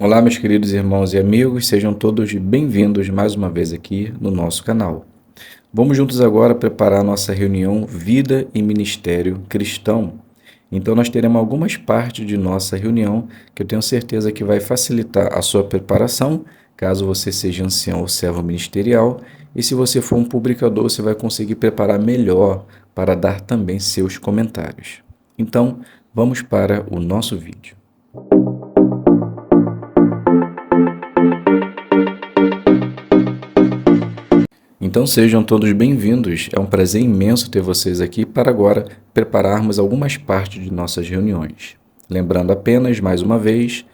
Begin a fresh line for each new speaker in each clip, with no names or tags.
Olá, meus queridos irmãos e amigos, sejam todos bem-vindos mais uma vez aqui no nosso canal. Vamos juntos agora preparar nossa reunião Vida e Ministério Cristão. Então, nós teremos algumas partes de nossa reunião que eu tenho certeza que vai facilitar a sua preparação, caso você seja ancião ou servo ministerial, e se você for um publicador, você vai conseguir preparar melhor para dar também seus comentários. Então, vamos para o nosso vídeo. Então sejam todos bem-vindos. É um prazer imenso ter vocês aqui para agora prepararmos algumas partes de nossas reuniões. Lembrando apenas, mais uma vez,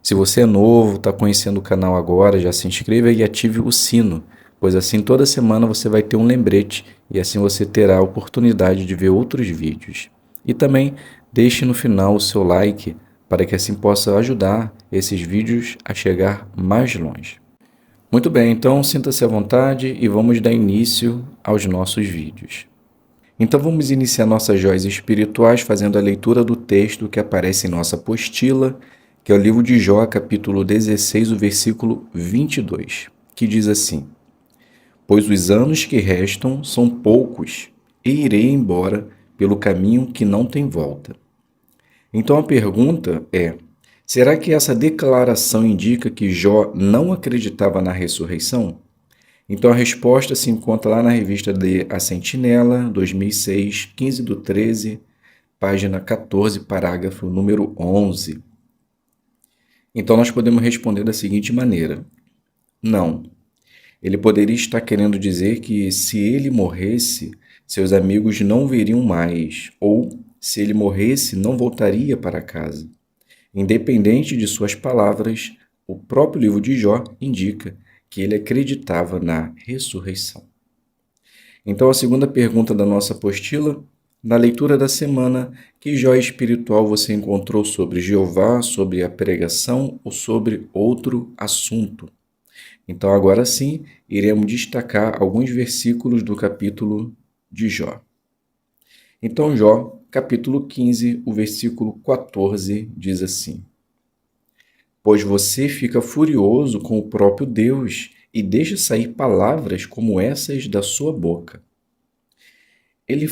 se você é novo, está conhecendo o canal agora, já se inscreva e ative o sino, pois assim toda semana você vai ter um lembrete e assim você terá a oportunidade de ver outros vídeos. E também deixe no final o seu like para que assim possa ajudar esses vídeos a chegar mais longe. Muito bem, então sinta-se à vontade e vamos dar início aos nossos vídeos. Então vamos iniciar nossas joias espirituais fazendo a leitura do texto que aparece em nossa apostila, que é o livro de Jó, capítulo 16, o versículo 22, que diz assim: Pois os anos que restam são poucos, e irei embora pelo caminho que não tem volta. Então a pergunta é: será que essa declaração indica que Jó não acreditava na ressurreição? Então a resposta se encontra lá na revista de A Sentinela, 2006, 15/13, página 14, parágrafo número 11. Então nós podemos responder da seguinte maneira: não. Ele poderia estar querendo dizer que se ele morresse, seus amigos não o veriam mais, ou se ele morresse, não voltaria para casa. Independente de suas palavras, o próprio livro de Jó indica que ele acreditava na ressurreição. Então, a segunda pergunta da nossa apostila, na leitura da semana, que joia espiritual você encontrou sobre Jeová, sobre a pregação ou sobre outro assunto? Então, agora sim, iremos destacar alguns versículos do capítulo de Jó. Então, Jó, capítulo 15, o versículo 14, diz assim: Pois você fica furioso com o próprio Deus e deixa sair palavras como essas da sua boca. Ele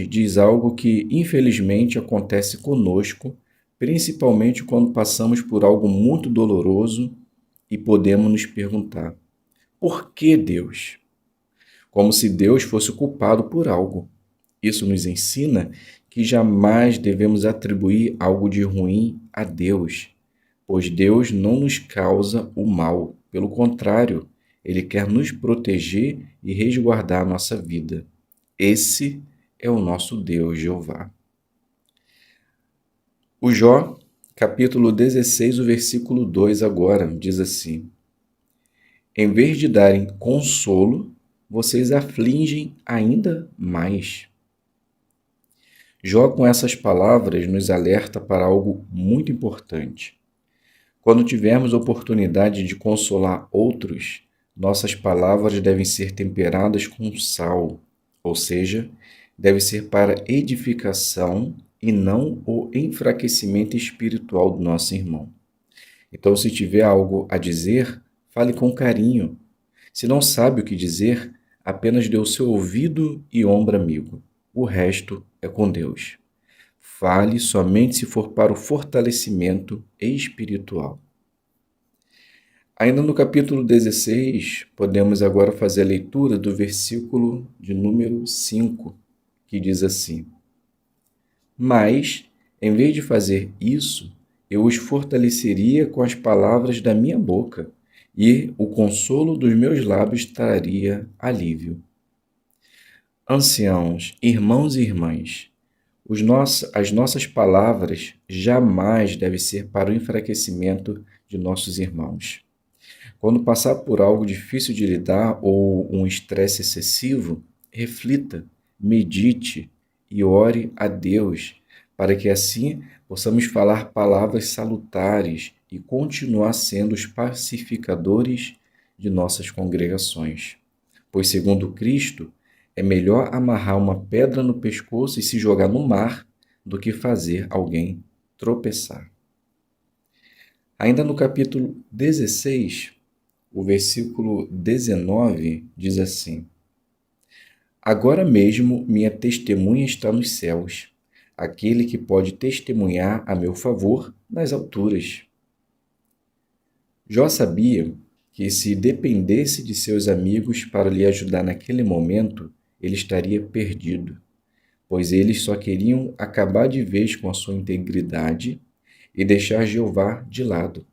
diz algo que infelizmente acontece conosco, principalmente quando passamos por algo muito doloroso e podemos nos perguntar: por que Deus? Como se Deus fosse culpado por algo. Isso nos ensina que jamais devemos atribuir algo de ruim a Deus, pois Deus não nos causa o mal. Pelo contrário, Ele quer nos proteger e resguardar a nossa vida. Esse é o nosso Deus, Jeová. O Jó, capítulo 16, o versículo 2 agora, diz assim: Em vez de darem consolo, vocês afligem ainda mais. Jó, com essas palavras, nos alerta para algo muito importante. Quando tivermos oportunidade de consolar outros, nossas palavras devem ser temperadas com sal, ou seja, deve ser para edificação e não o enfraquecimento espiritual do nosso irmão. Então, se tiver algo a dizer, fale com carinho. Se não sabe o que dizer, apenas dê o seu ouvido e ombro amigo. O resto é com Deus. Fale somente se for para o fortalecimento espiritual. Ainda no capítulo 16, podemos agora fazer a leitura do versículo de número 5, que diz assim: Mas, em vez de fazer isso, eu os fortaleceria com as palavras da minha boca, e o consolo dos meus lábios traria alívio. Anciãos, irmãos e irmãs, as nossas palavras jamais devem ser para o enfraquecimento de nossos irmãos. Quando passar por algo difícil de lidar ou um estresse excessivo, reflita, medite e ore a Deus, para que assim possamos falar palavras salutares e continuar sendo os pacificadores de nossas congregações. Pois, segundo Cristo, é melhor amarrar uma pedra no pescoço e se jogar no mar do que fazer alguém tropeçar. Ainda no capítulo 16, o versículo 19 diz assim: Agora mesmo minha testemunha está nos céus, aquele que pode testemunhar a meu favor nas alturas. Jó sabia que, se dependesse de seus amigos para lhe ajudar naquele momento, ele estaria perdido, pois eles só queriam acabar de vez com a sua integridade e deixar Jeová de lado.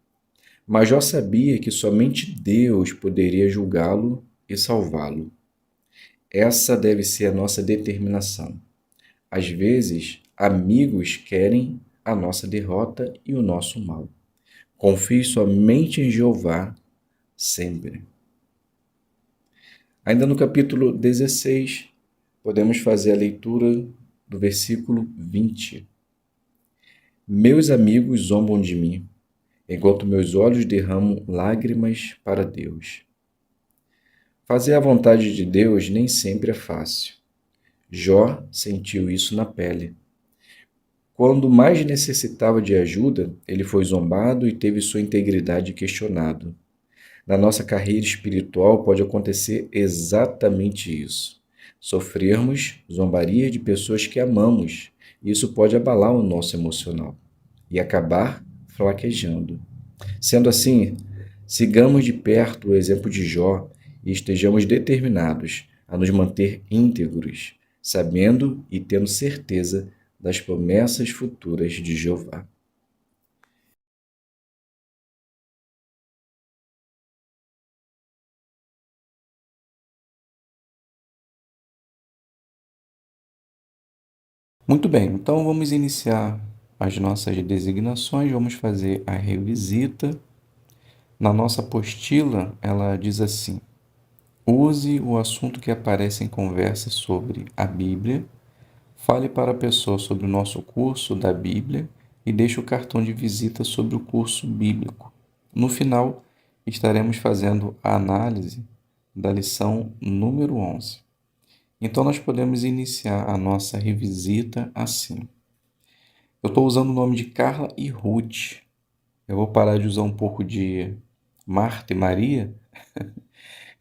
Mas Jó sabia que somente Deus poderia julgá-lo e salvá-lo. Essa deve ser a nossa determinação. Às vezes, amigos querem a nossa derrota e o nosso mal. Confie somente em Jeová sempre. Ainda no capítulo 16, podemos fazer a leitura do versículo 20. Meus amigos zombam de mim, enquanto meus olhos derramam lágrimas para Deus. Fazer a vontade de Deus nem sempre é fácil. Jó sentiu isso na pele. Quando mais necessitava de ajuda, ele foi zombado e teve sua integridade questionada. Na nossa carreira espiritual pode acontecer exatamente isso. Sofrermos zombaria de pessoas que amamos. Isso pode abalar o nosso emocional e acabar fraquejando. Sendo assim, sigamos de perto o exemplo de Jó e estejamos determinados a nos manter íntegros, sabendo e tendo certeza das promessas futuras de Jeová. Muito bem, então vamos iniciar as nossas designações, vamos fazer a revisita. Na nossa apostila, ela diz assim: use o assunto que aparece em conversa sobre a Bíblia, fale para a pessoa sobre o nosso curso da Bíblia e deixe o cartão de visita sobre o curso bíblico. No final, estaremos fazendo a análise da lição número 11. Então, nós podemos iniciar a nossa revisita assim. Eu estou usando o nome de Carla e Ruth. Eu vou parar de usar um pouco de Marta e Maria.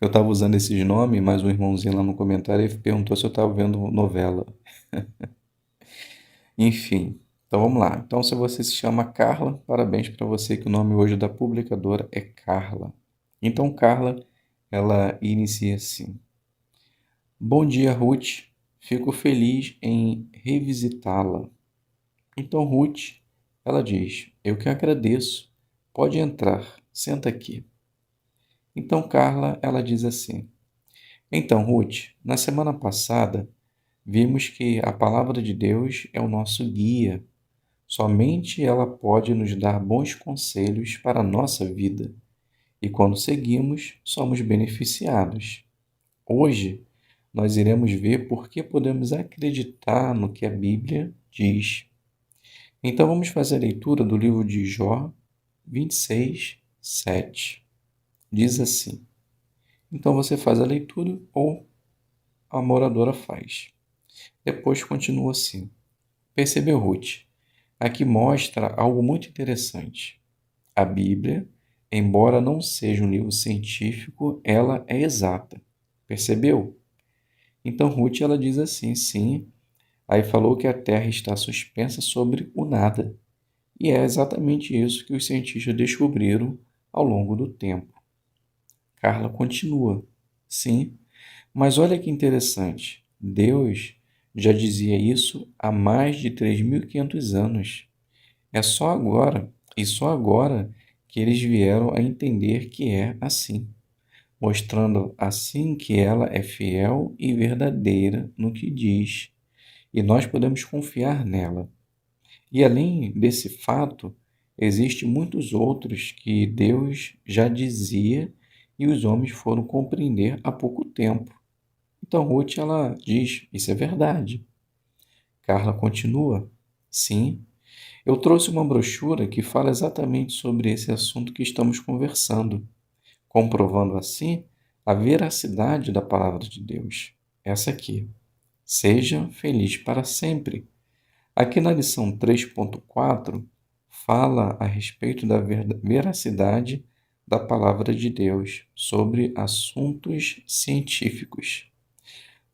Eu estava usando esses nomes, mas um irmãozinho lá no comentário ele perguntou se eu estava vendo novela. Enfim, então vamos lá. Então, se você se chama Carla, parabéns para você que o nome hoje da publicadora é Carla. Então, Carla, ela inicia assim: Bom dia, Ruth. Fico feliz em revisitá-la. Então, Ruth, ela diz: Eu que agradeço. Pode entrar, senta aqui. Então, Carla, ela diz assim: Então, Ruth, na semana passada, vimos que a palavra de Deus é o nosso guia. Somente ela pode nos dar bons conselhos para a nossa vida. E quando seguimos, somos beneficiados. Hoje, nós iremos ver por que podemos acreditar no que a Bíblia diz. Então, vamos fazer a leitura do livro de Jó 26, 7. Diz assim: Então você faz a leitura ou a moradora faz. Depois continua assim: Percebeu, Ruth? Aqui mostra algo muito interessante. A Bíblia, embora não seja um livro científico, ela é exata. Percebeu? Então Ruth ela diz assim: sim. Aí falou que a Terra está suspensa sobre o nada. E é exatamente isso que os cientistas descobriram ao longo do tempo. Carla continua: sim, mas olha que interessante. Deus já dizia isso há mais de 3.500 anos. É só agora, e só agora, que eles vieram a entender que é assim, mostrando assim que ela é fiel e verdadeira no que diz, e nós podemos confiar nela. E além desse fato, existem muitos outros que Deus já dizia e os homens foram compreender há pouco tempo. Então Ruth ela diz: isso é verdade. Carla continua: sim, eu trouxe uma brochura que fala exatamente sobre esse assunto que estamos conversando, comprovando assim a veracidade da palavra de Deus. Essa aqui. Seja feliz para sempre. Aqui na lição 3.4 fala a respeito da veracidade da palavra de Deus sobre assuntos científicos.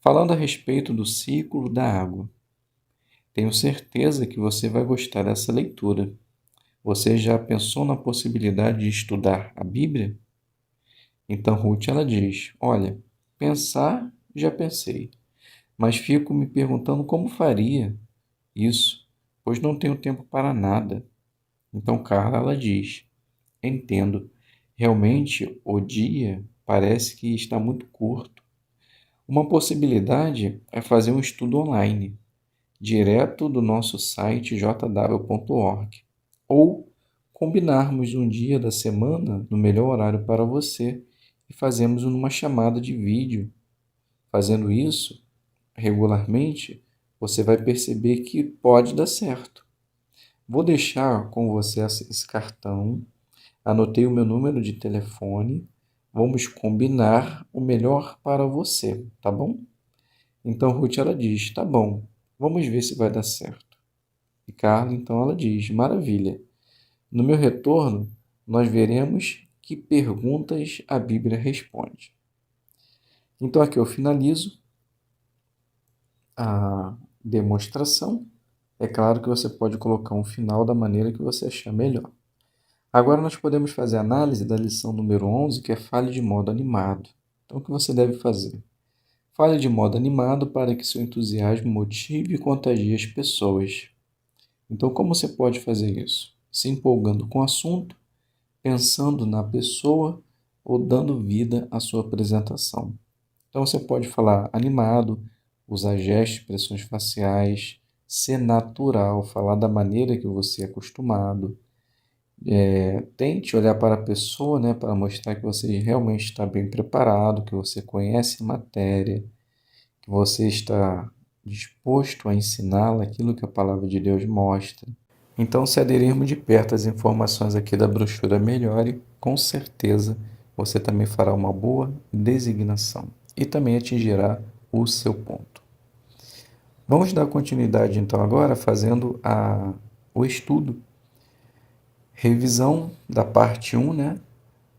Falando a respeito do ciclo da água, tenho certeza que você vai gostar dessa leitura. Você já pensou na possibilidade de estudar a Bíblia? Então Ruth ela diz: Olha, pensar já pensei, mas fico me perguntando como faria isso, pois não tenho tempo para nada. Então Carla ela diz: Entendo. Realmente o dia parece que está muito curto. Uma possibilidade é fazer um estudo online, direto do nosso site jw.org, ou combinarmos um dia da semana no melhor horário para você e fazemos uma chamada de vídeo. Fazendo isso regularmente, você vai perceber que pode dar certo. Vou deixar com você esse cartão, anotei o meu número de telefone, vamos combinar o melhor para você, tá bom? Então Ruth ela diz: Tá bom, vamos ver se vai dar certo. E Carla então ela diz: Maravilha. No meu retorno, nós veremos que perguntas a Bíblia responde. Então aqui eu finalizo a demonstração. É claro que você pode colocar um final da maneira que você achar melhor. Agora nós podemos fazer a análise da lição número 11, que é fale de modo animado. Então o que você deve fazer? Fale de modo animado para que seu entusiasmo motive e contagie as pessoas. Então como você pode fazer isso? Se empolgando com o assunto, pensando na pessoa ou dando vida à sua apresentação. Então você pode falar animado, usar gestos, expressões faciais, ser natural, falar da maneira que você é acostumado. Tente olhar para a pessoa, né, para mostrar que você realmente está bem preparado, que você conhece a matéria, que você está disposto a ensiná-la aquilo que a palavra de Deus mostra. Então, se aderirmos de perto às informações aqui da brochura Melhore, com certeza você também fará uma boa designação e também atingirá o seu ponto. Vamos dar continuidade então agora fazendo o estudo. Revisão da parte 1, né?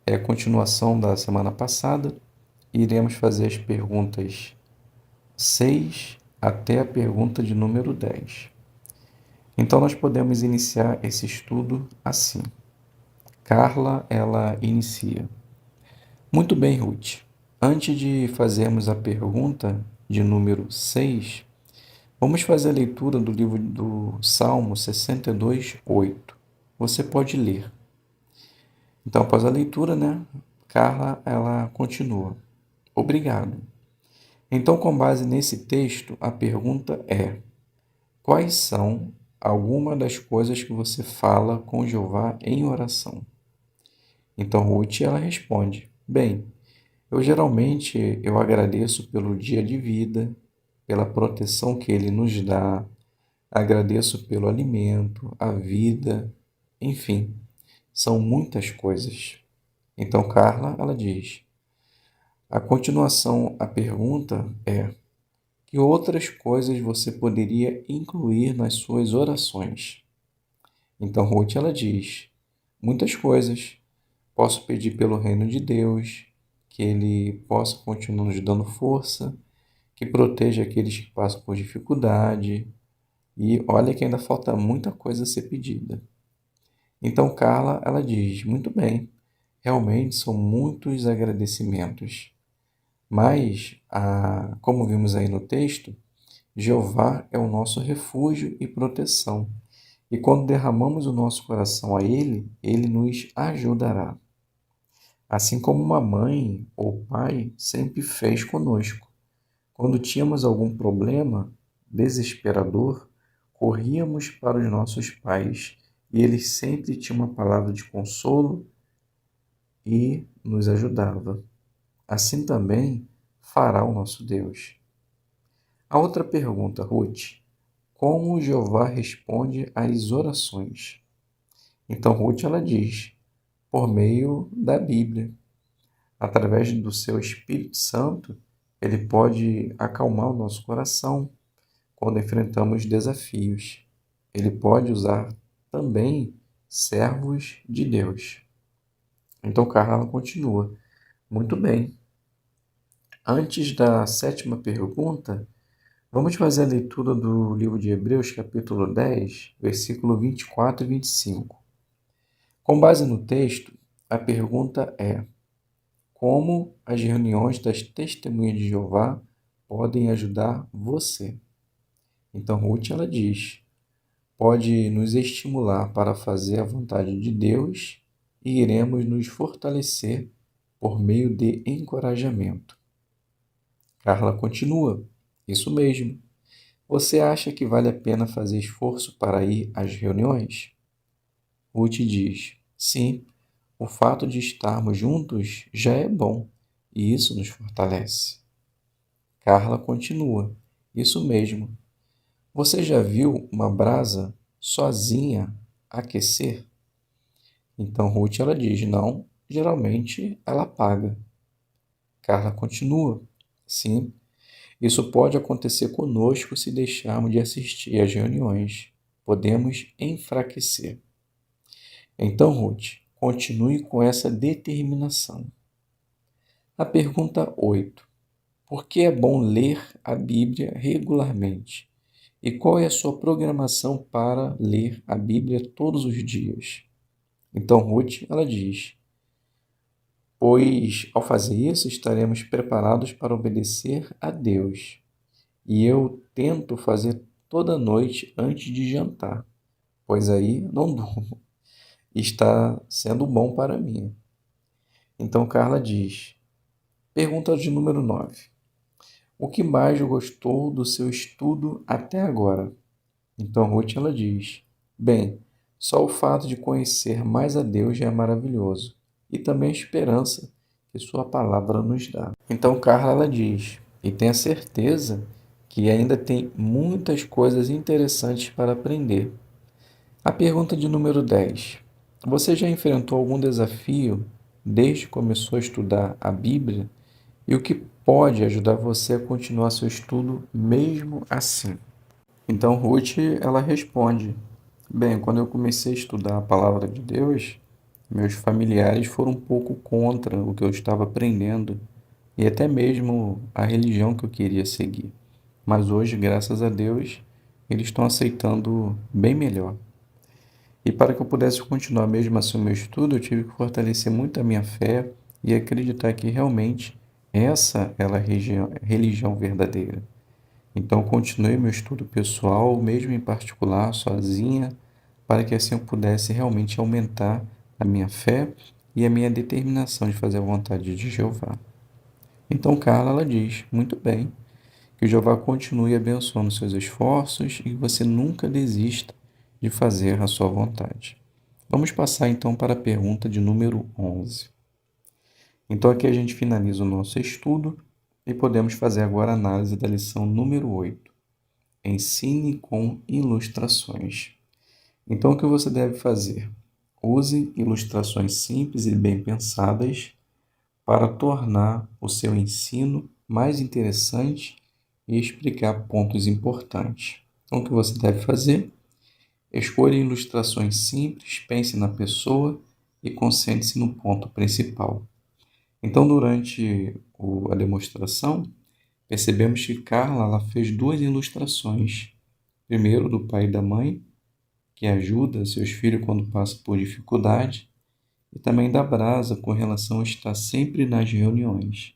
É a continuação da semana passada. Iremos fazer as perguntas 6 até a pergunta de número 10. Então nós podemos iniciar esse estudo assim. Carla, ela inicia: Muito bem, Ruth. Antes de fazermos a pergunta de número 6, vamos fazer a leitura do livro do Salmo 62, 8. Você pode ler. Então, após a leitura, né, Carla, ela continua: Obrigado. Então, com base nesse texto, a pergunta é: quais são algumas das coisas que você fala com Jeová em oração? Então, Ruth, ela responde: Bem, eu agradeço pelo dia de vida, pela proteção que ele nos dá, agradeço pelo alimento, a vida, enfim, são muitas coisas. Então, Carla, ela diz: a continuação, a pergunta é: que outras coisas você poderia incluir nas suas orações? Então, Ruth, ela diz: muitas coisas. Posso pedir pelo reino de Deus, que ele possa continuar nos dando força, que proteja aqueles que passam por dificuldade. E olha que ainda falta muita coisa a ser pedida. Então, Carla, ela diz: muito bem, realmente são muitos agradecimentos. Mas, como vimos aí no texto, Jeová é o nosso refúgio e proteção. E quando derramamos o nosso coração a Ele, Ele nos ajudará. Assim como uma mãe ou pai sempre fez conosco. Quando tínhamos algum problema desesperador, corríamos para os nossos pais e eles sempre tinham uma palavra de consolo e nos ajudava. Assim também fará o nosso Deus. A outra pergunta, Ruth: como Jeová responde às orações? Então Ruth ela diz: por meio da Bíblia. Através do seu Espírito Santo, ele pode acalmar o nosso coração quando enfrentamos desafios. Ele pode usar também servos de Deus. Então Carla ela continua. Muito bem. Antes da sétima pergunta, vamos fazer a leitura do livro de Hebreus, capítulo 10, versículo 24 e 25. Com base no texto, a pergunta é: como as reuniões das testemunhas de Jeová podem ajudar você? Então Ruth ela diz: pode nos estimular para fazer a vontade de Deus e iremos nos fortalecer por meio de encorajamento. Carla continua: isso mesmo. Você acha que vale a pena fazer esforço para ir às reuniões? Ruth diz: sim, o fato de estarmos juntos já é bom e isso nos fortalece. Carla continua: isso mesmo. Você já viu uma brasa sozinha aquecer? Então Ruth ela diz: não, geralmente ela apaga. Carla continua: sim, isso pode acontecer conosco se deixarmos de assistir às reuniões. Podemos enfraquecer. Então, Ruth, continue com essa determinação. A pergunta 8. Por que é bom ler a Bíblia regularmente? E qual é a sua programação para ler a Bíblia todos os dias? Então, Ruth, ela diz: pois ao fazer isso estaremos preparados para obedecer a Deus. E eu tento fazer toda noite antes de jantar, pois aí não durmo. Está sendo bom para mim. Então Carla diz: pergunta de número 9. O que mais gostou do seu estudo até agora? Então Ruth ela diz: bem, só o fato de conhecer mais a Deus já é maravilhoso, e também a esperança que sua palavra nos dá. Então Carla ela diz: e tenha certeza que ainda tem muitas coisas interessantes para aprender. A pergunta de número 10. Você já enfrentou algum desafio desde que começou a estudar a Bíblia? E o que pode ajudar você a continuar seu estudo mesmo assim? Então Ruth, ela responde: bem, quando eu comecei a estudar a palavra de Deus, meus familiares foram um pouco contra o que eu estava aprendendo e até mesmo a religião que eu queria seguir. Mas hoje, graças a Deus, eles estão aceitando bem melhor. E para que eu pudesse continuar mesmo assim o meu estudo, eu tive que fortalecer muito a minha fé e acreditar que realmente essa era a religião verdadeira. Então, continuei meu estudo pessoal, mesmo em particular, sozinha, para que assim eu pudesse realmente aumentar a minha fé e a minha determinação de fazer a vontade de Jeová. Então, Carla, ela diz: muito bem, que Jeová continue abençoando seus esforços e que você nunca desista de fazer a sua vontade. Vamos passar então para a pergunta de número 11. Então aqui a gente finaliza o nosso estudo e podemos fazer agora a análise da lição número 8. Ensine com ilustrações. Então o que você deve fazer? Use ilustrações simples e bem pensadas para tornar o seu ensino mais interessante e explicar pontos importantes. Então o que você deve fazer? Escolha ilustrações simples, pense na pessoa e concentre-se no ponto principal. Então, durante a demonstração, percebemos que Carla ela fez duas ilustrações. Primeiro, do pai e da mãe, que ajuda seus filhos quando passam por dificuldade, e também da brasa, com relação a estar sempre nas reuniões.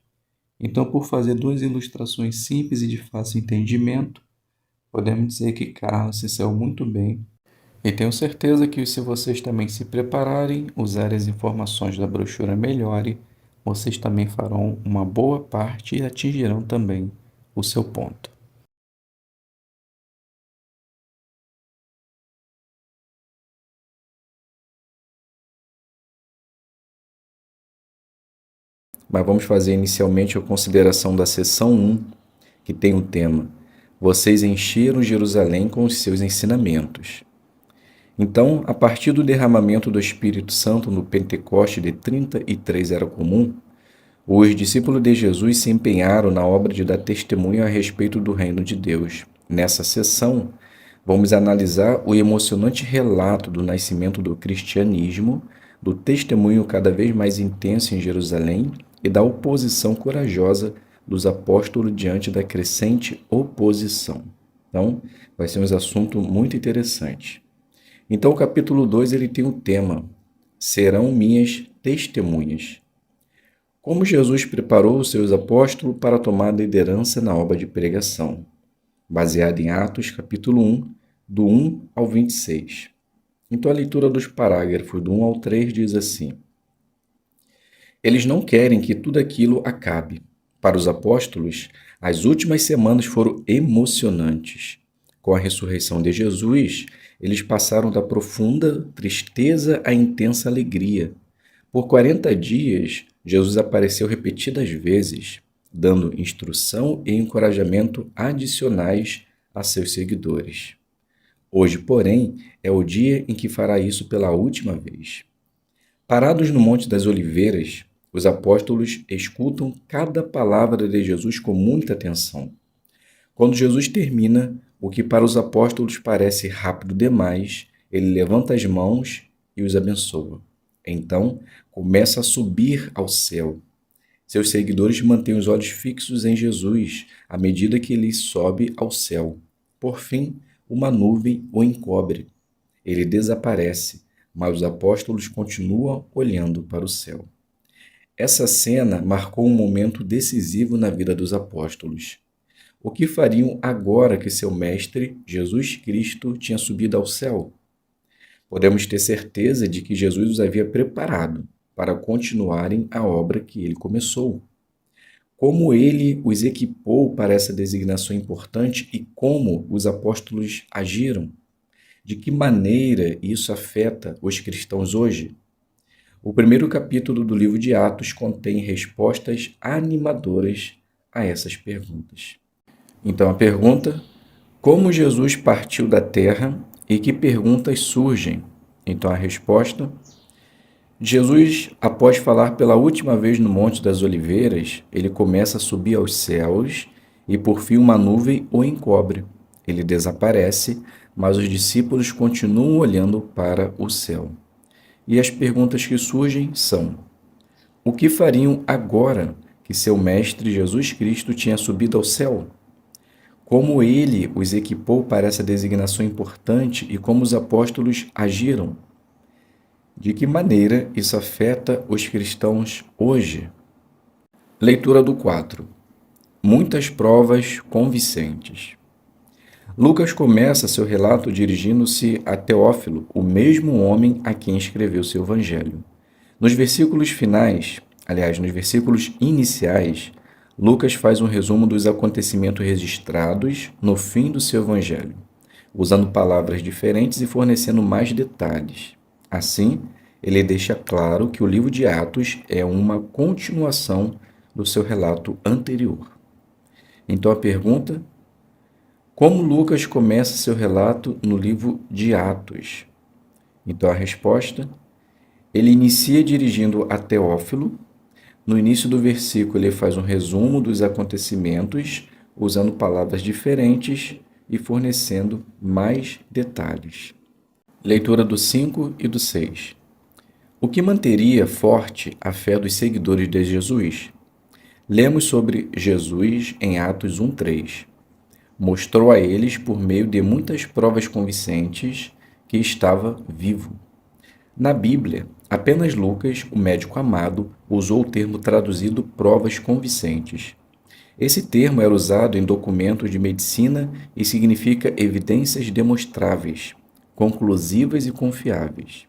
Então, por fazer duas ilustrações simples e de fácil entendimento, podemos dizer que Carla se saiu muito bem. E tenho certeza que se vocês também se prepararem, usarem as informações da brochura Melhore, vocês também farão uma boa parte e atingirão também o seu ponto. Mas vamos fazer inicialmente a consideração da seção 1, que tem o tema: Vocês encheram Jerusalém com os seus ensinamentos. Então, a partir do derramamento do Espírito Santo no Pentecoste de 33 era comum, os discípulos de Jesus se empenharam na obra de dar testemunho a respeito do reino de Deus. Nessa sessão, Vamos analisar o emocionante relato do nascimento do cristianismo, do testemunho cada vez mais intenso em Jerusalém e da oposição corajosa dos apóstolos diante da crescente oposição. Então, vai ser um assunto muito interessante. Então, o capítulo 2 ele tem o tema: serão minhas testemunhas. Como Jesus preparou os seus apóstolos para tomar liderança na obra de pregação, baseado em Atos, capítulo 1, do 1 ao 26. Então, a leitura dos parágrafos do 1 ao 3 diz assim: eles não querem que tudo aquilo acabe. Para os apóstolos, as últimas semanas foram emocionantes. Com a ressurreição de Jesus, eles passaram da profunda tristeza à intensa alegria. Por 40 dias, Jesus apareceu repetidas vezes, dando instrução e encorajamento adicionais a seus seguidores. Hoje, porém, é o dia em que fará isso pela última vez. Parados no Monte das Oliveiras, os apóstolos escutam cada palavra de Jesus com muita atenção. Quando Jesus termina, o que para os apóstolos parece rápido demais, ele levanta as mãos e os abençoa. Então, começa a subir ao céu. Seus seguidores mantêm os olhos fixos em Jesus à medida que ele sobe ao céu. Por fim, uma nuvem o encobre. Ele desaparece, mas os apóstolos continuam olhando para o céu. Essa cena marcou um momento decisivo na vida dos apóstolos. O que fariam agora que seu mestre, Jesus Cristo, tinha subido ao céu? Podemos ter certeza de que Jesus os havia preparado para continuarem a obra que ele começou. Como ele os equipou para essa designação importante e como os apóstolos agiram? De que maneira isso afeta os cristãos hoje? O primeiro capítulo do livro de Atos contém respostas animadoras a essas perguntas. Então, a pergunta: como Jesus partiu da terra e que perguntas surgem? Então, a resposta: Jesus, após falar pela última vez no Monte das Oliveiras, ele começa a subir aos céus e, por fim, uma nuvem o encobre. Ele desaparece, mas os discípulos continuam olhando para o céu. E as perguntas que surgem são: o que fariam agora que seu mestre Jesus Cristo tinha subido ao céu? Como ele os equipou para essa designação importante e como os apóstolos agiram? De que maneira isso afeta os cristãos hoje? Leitura do 4. Muitas provas convincentes. Lucas começa seu relato dirigindo-se a Teófilo, o mesmo homem a quem escreveu seu evangelho. Nos versículos finais, nos versículos iniciais, Lucas faz um resumo dos acontecimentos registrados no fim do seu evangelho, usando palavras diferentes e fornecendo mais detalhes. Assim, ele deixa claro que o livro de Atos é uma continuação do seu relato anterior. Então a pergunta: como Lucas começa seu relato no livro de Atos? Então a resposta: ele inicia dirigindo a Teófilo. No início do versículo, ele faz um resumo dos acontecimentos, usando palavras diferentes e fornecendo mais detalhes. Leitura do 5 e do 6. O que manteria forte a fé dos seguidores de Jesus? Lemos sobre Jesus em Atos 1:3. Mostrou a eles, por meio de muitas provas convincentes, que estava vivo. Na Bíblia, apenas Lucas, o médico amado, usou o termo traduzido provas convincentes. Esse termo era usado em documentos de medicina e significa evidências demonstráveis, conclusivas e confiáveis.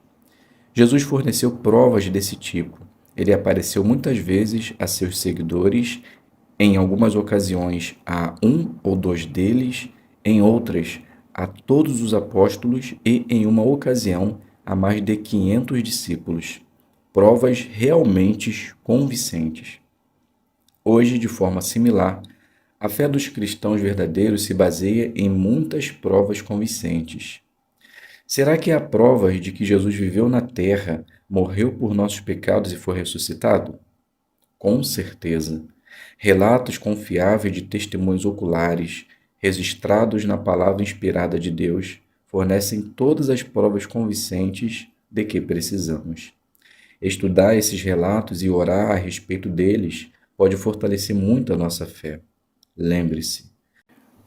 Jesus forneceu provas desse tipo. Ele apareceu muitas vezes a seus seguidores, em algumas ocasiões a um ou dois deles, em outras a todos os apóstolos e, em uma ocasião, a mais de 500 discípulos. Provas realmente convincentes. Hoje, de forma similar, a fé dos cristãos verdadeiros se baseia em muitas provas convincentes. Será que há provas de que Jesus viveu na terra, morreu por nossos pecados e foi ressuscitado? Com certeza. Relatos confiáveis de testemunhos oculares, registrados na palavra inspirada de Deus, fornecem todas as provas convincentes de que precisamos. Estudar esses relatos e orar a respeito deles pode fortalecer muito a nossa fé. Lembre-se,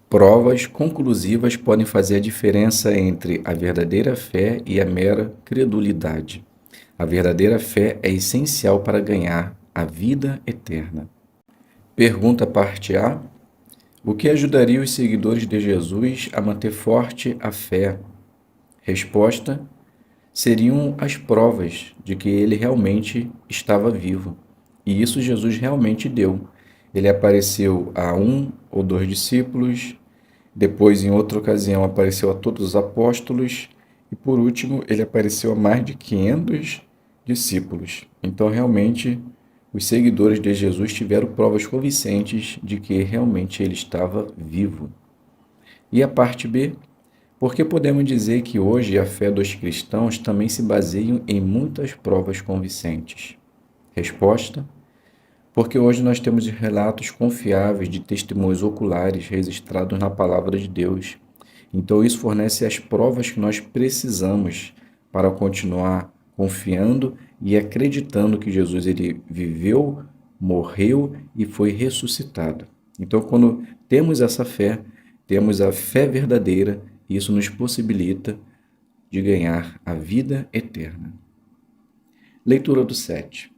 provas conclusivas podem fazer a diferença entre a verdadeira fé e a mera credulidade. A verdadeira fé é essencial para ganhar a vida eterna. Pergunta parte A. O que ajudaria os seguidores de Jesus a manter forte a fé? Resposta: seriam as provas de que ele realmente estava vivo. E isso Jesus realmente deu. Ele apareceu a 1 ou 2 discípulos, depois, em outra ocasião, apareceu a todos os apóstolos e, por último, ele apareceu a mais de 500 discípulos. Então, realmente, os seguidores de Jesus tiveram provas convincentes de que realmente ele estava vivo. E a parte B? Porque podemos dizer que hoje a fé dos cristãos também se baseia em muitas provas convincentes. Resposta: porque hoje nós temos relatos confiáveis de testemunhos oculares registrados na palavra de Deus. Então isso fornece as provas que nós precisamos para continuar confiando e acreditando que Jesus ele viveu, morreu e foi ressuscitado. Então, quando temos essa fé, temos a fé verdadeira, e isso nos possibilita de ganhar a vida eterna. Leitura do 7.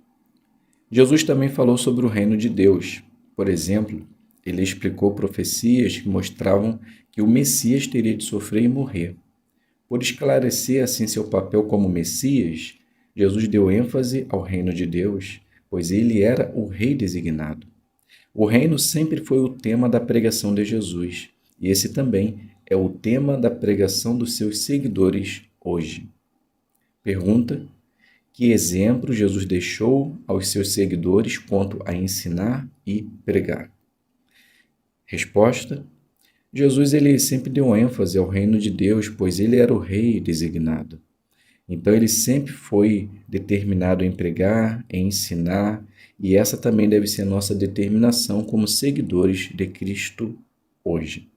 Jesus também falou sobre o reino de Deus. Por exemplo, ele explicou profecias que mostravam que o Messias teria de sofrer e morrer. Por esclarecer assim seu papel como Messias, Jesus deu ênfase ao reino de Deus, pois ele era o rei designado. O reino sempre foi o tema da pregação de Jesus, e esse também é o tema da pregação dos seus seguidores hoje. Pergunta: que exemplo Jesus deixou aos seus seguidores quanto a ensinar e pregar? Resposta: Jesus ele sempre deu ênfase ao reino de Deus, pois ele era o rei designado. Então ele sempre foi determinado em pregar, em ensinar, e essa também deve ser a nossa determinação como seguidores de Cristo hoje.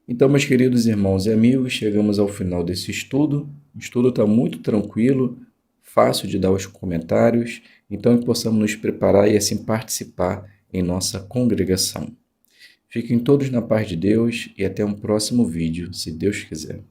Então, meus queridos irmãos e amigos, chegamos ao final desse estudo. O estudo está muito tranquilo, fácil de dar os comentários, então que possamos nos preparar e assim participar em nossa congregação. Fiquem todos na paz de Deus e até um próximo vídeo, se Deus quiser.